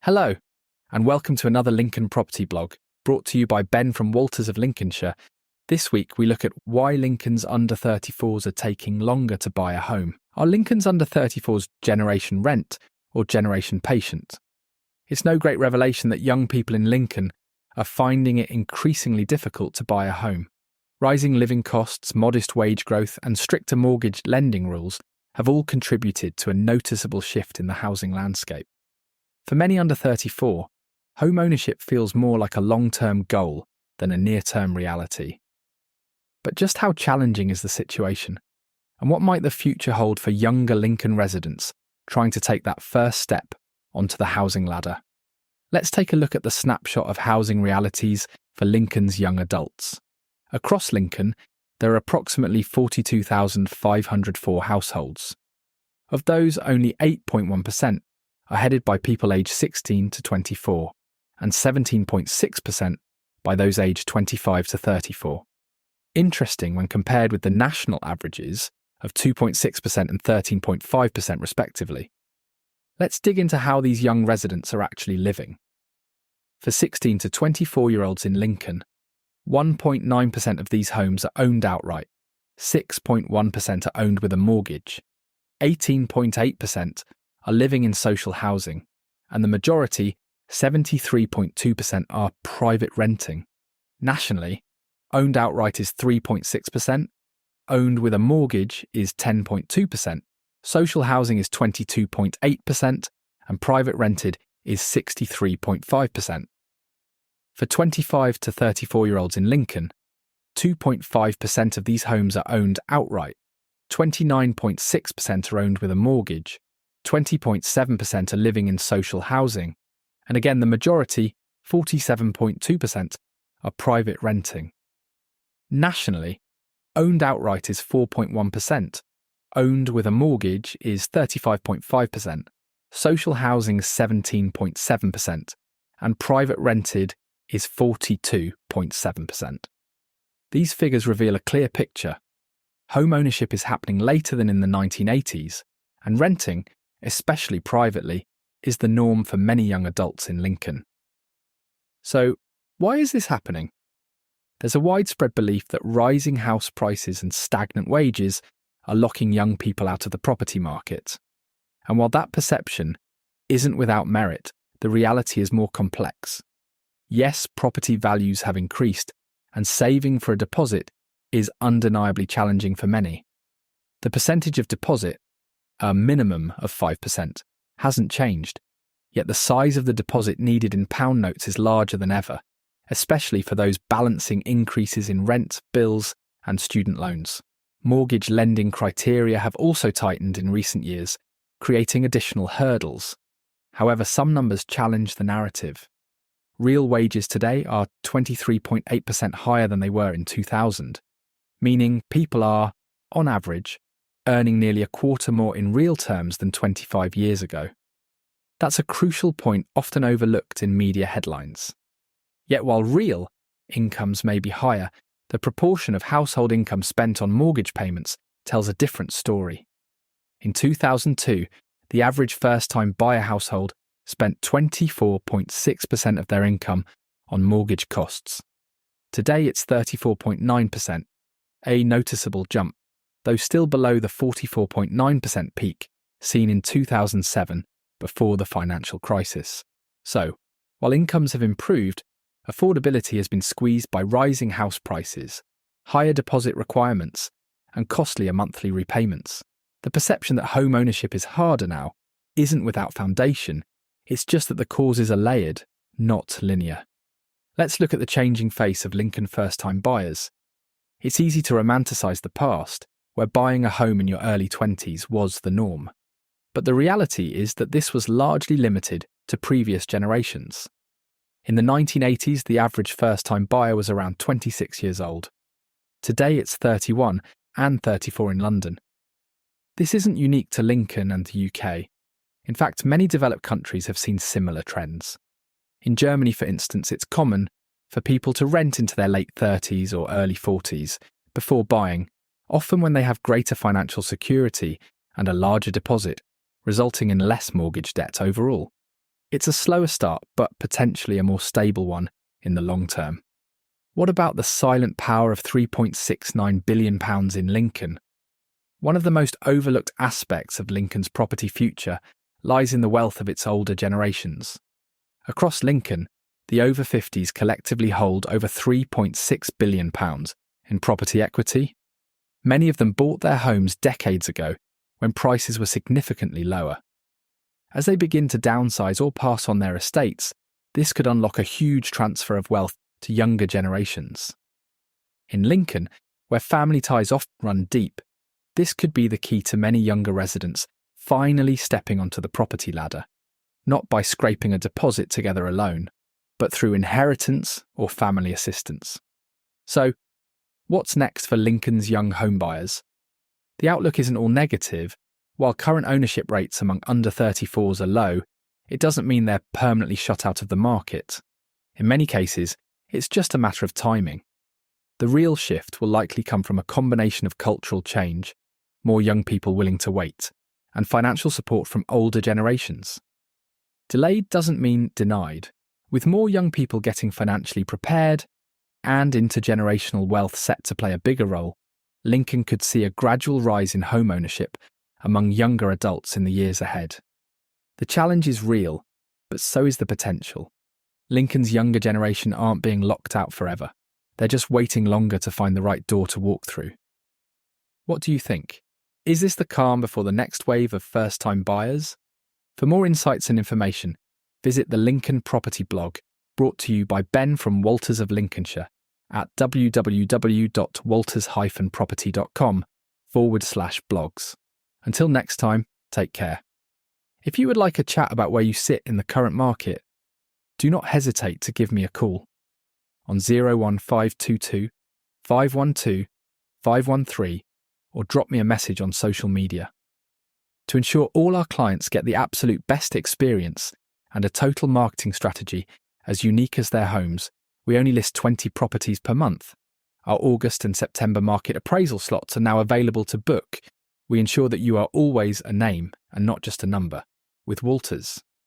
Hello, and welcome to another Lincoln property blog, brought to you by Ben from Walters of Lincolnshire. This week we look at why Lincoln's under-34s are taking longer to buy a home. Are Lincoln's under-34s generation rent or generation patient? It's no great revelation that young people in Lincoln are finding it increasingly difficult to buy a home. Rising living costs, modest wage growth, and stricter mortgage lending rules have all contributed to a noticeable shift in the housing landscape. For many under 34, home ownership feels more like a long-term goal than a near-term reality. But just how challenging is the situation? And what might the future hold for younger Lincoln residents trying to take that first step onto the housing ladder? Let's take a look at the snapshot of housing realities for Lincoln's young adults. Across Lincoln, there are approximately 42,504 households. Of those, only 8.1% are headed by people aged 16 to 24, and 17.6% by those aged 25 to 34. Interesting when compared with the national averages of 2.6% and 13.5% respectively. Let's dig into how these young residents are actually living. For 16 to 24-year-olds in Lincoln, 1.9% of these homes are owned outright, 6.1% are owned with a mortgage, 18.8% are living in social housing, and the majority, 73.2%, are private renting. Nationally, owned outright is 3.6%, owned with a mortgage is 10.2%, social housing is 22.8%, and private rented is 63.5%. For 25 to 34-year-olds in Lincoln, 2.5% of these homes are owned outright, 29.6% are owned with a mortgage, 20.7% are living in social housing, and again the majority, 47.2%, are private renting. Nationally, owned outright is 4.1%, owned with a mortgage is 35.5%, social housing 17.7%, and private rented is 42.7%. These figures reveal a clear picture. Home ownership is happening later than in the 1980s, and renting, especially privately, is the norm for many young adults in Lincoln. So, why is this happening? There's a widespread belief that rising house prices and stagnant wages are locking young people out of the property market. And while that perception isn't without merit, the reality is more complex. Yes, property values have increased, and saving for a deposit is undeniably challenging for many. The percentage of deposit, a minimum of 5%, hasn't changed, yet the size of the deposit needed in pound notes is larger than ever, especially for those balancing increases in rent, bills, and student loans. Mortgage lending criteria have also tightened in recent years, creating additional hurdles. However, some numbers challenge the narrative. Real wages today are 23.8% higher than they were in 2000, meaning people are, on average, earning nearly a quarter more in real terms than 25 years ago. That's a crucial point often overlooked in media headlines. Yet while real incomes may be higher, the proportion of household income spent on mortgage payments tells a different story. In 2002, the average first-time buyer household spent 24.6% of their income on mortgage costs. Today it's 34.9%, a noticeable jump, though still below the 44.9% peak seen in 2007 before the financial crisis. So, while incomes have improved, affordability has been squeezed by rising house prices, higher deposit requirements, and costlier monthly repayments. The perception that home ownership is harder now isn't without foundation, it's just that the causes are layered, not linear. Let's look at the changing face of Lincoln first-time buyers. It's easy to romanticise the past, where buying a home in your early 20s was the norm. But the reality is that this was largely limited to previous generations. In the 1980s, the average first-time buyer was around 26 years old. Today it's 31 and 34 in London. This isn't unique to Lincoln and the UK. In fact, many developed countries have seen similar trends. In Germany, for instance, it's common for people to rent into their late 30s or early 40s before buying, often when they have greater financial security and a larger deposit, resulting in less mortgage debt overall. It's a slower start, but potentially a more stable one in the long term. What about the silent power of £3.69 billion in Lincoln? One of the most overlooked aspects of Lincoln's property future lies in the wealth of its older generations. Across Lincoln, the over 50s collectively hold over £3.6 billion in property equity. Many of them bought their homes decades ago when prices were significantly lower. As they begin to downsize or pass on their estates, this could unlock a huge transfer of wealth to younger generations. In Lincoln, where family ties often run deep, this could be the key to many younger residents finally stepping onto the property ladder, not by scraping a deposit together alone, but through inheritance or family assistance. So, what's next for Lincoln's young homebuyers? The outlook isn't all negative. While current ownership rates among under-34s are low, it doesn't mean they're permanently shut out of the market. In many cases, it's just a matter of timing. The real shift will likely come from a combination of cultural change, more young people willing to wait, and financial support from older generations. Delayed doesn't mean denied. With more young people getting financially prepared and intergenerational wealth set to play a bigger role, Lincoln could see a gradual rise in home ownership among younger adults in the years ahead. The challenge is real, but so is the potential. Lincoln's younger generation aren't being locked out forever. They're just waiting longer to find the right door to walk through. What do you think? Is this the calm before the next wave of first-time buyers? For more insights and information, visit the Lincoln Property blog, brought to you by Ben from Walters of Lincolnshire at www.walters-property.com/blogs. Until next time, take care. If you would like a chat about where you sit in the current market, do not hesitate to give me a call on 01522 512 513 or drop me a message on social media. To ensure all our clients get the absolute best experience and a total marketing strategy as unique as their homes, we only list 20 properties per month. Our August and September market appraisal slots are now available to book. We ensure that you are always a name and not just a number with Walters.